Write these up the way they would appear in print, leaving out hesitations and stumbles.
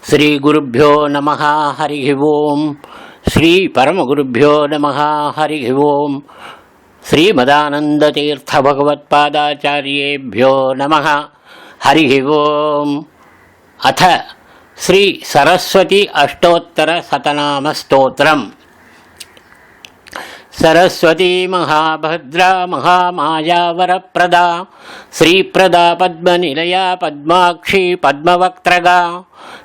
శ్రీ గురుభ్యో నమః హరి ఓం. శ్రీ పరమగురుభ్యో నమః హరి ఓం. శ్రీమదానందతీర్థ భగవత్పాదాచార్యేభ్యో నమః హరి ఓం. అథ శ్రీ సరస్వతి అష్టోత్తర శతనామ స్తోత్రం. సరస్వతీ మహాభద్రా మహామాయా వరప్రదా శ్రీప్రదా పద్మనిలయా పద్మాక్షి పద్మవక్త్రగా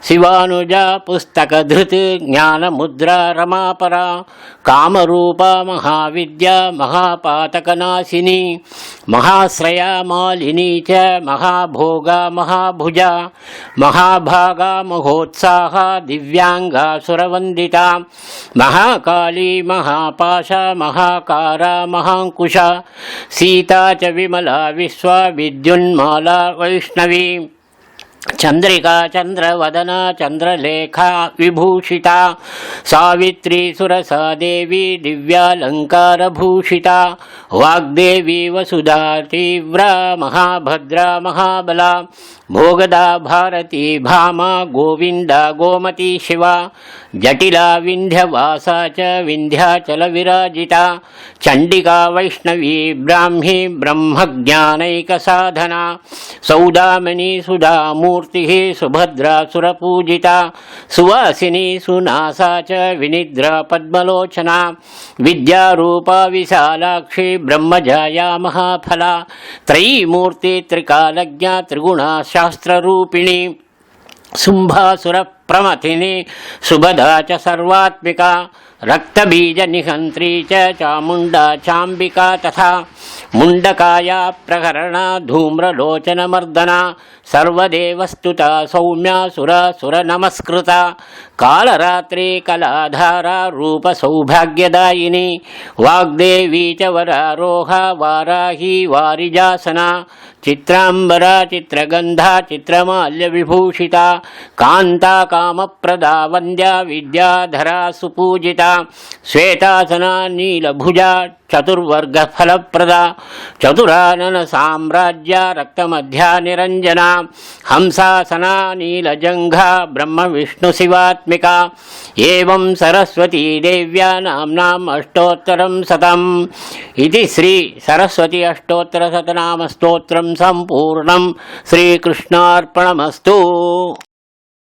శివానుజా పుస్తకధృత్ జ్ఞానముద్రా రమాపరా కామరూపా మహావిద్యా మహాపాతకనాశిని మహాశ్రయా మాలినీ చ మహాభోగా మహాభుజా మహాభాగా మహోత్సాహా దివ్యాంగా సురవందితా మహాకాళీ మహాపాశ మహాకారా మహాంకుశ సీతా చ విమలా విశ్వా విద్యున్మాలా వైష్ణవీ చంద్రికా చంద్రవదనా చంద్రలేఖా విభూషితా సావిత్రీ సురసా దేవి దివ్యాలంకారభూషితా వాగ్దేవి వసుధా తీవ్రా మహాభద్రా మహాబలా భోగదా భారతీ భామా గోవిందా గోమతీ శివా జటిలా వింధ్యవాసా చ వింధ్యాచల విరాజితా చండికా వైష్ణవీ బ్రాహ్మీ బ్రహ్మజ్ఞానైక సాధనా సౌదామినీ సుధామూర్తి సుభద్రా సురపూజితా సువాసిని సునాసా చ వినిద్రా పద్మలోచనా విద్యారూపా విశాలాక్షి బ్రహ్మజాయా మహాఫలా త్రయీమూర్తి త్రికాలజ్ఞా త్రిగుణా శాస్త్రరూపిణి శుంభాసుర ప్రమథిని సుభదా చ సర్వాత్మికా రక్తబీజ నిహంత్రీ చ చాముండా చాంబికా తథా ముండకాయా ప్రకరణ ధూమ్రలోచనమర్దనా సర్వదేవస్తుతా సౌమ్యా సుర నమస్కృత కాళరాత్రి కళాధారా రూప సౌభాగ్యదాయిని వాగ్దేవీ చ వరారోహ వారాహి వారిజాసనా చిత్రాంబరా చిత్రగంధా చిత్రమాల్య విభూషితా కాంతా కామప్రదా వంద్యా విద్యాధరా సుపూజితా శ్వేతాసనా నీలభుజా చతుర్వర్గ ఫలప్రదా చతురానన సామ్రాజ్య రక్తమధ్యా నిరంజనా హంసాసనా నీలజంఘా బ్రహ్మ విష్ణు శివాత్మికా ఏవం సరస్వతీ దేవ్యా నామ్నాం అష్టోత్తరం శతం. ఇది శ్రీ సరస్వతి అష్టోత్తర శతనామ స్తోత్రం సంపూర్ణం. శ్రీకృష్ణార్పణమస్తు.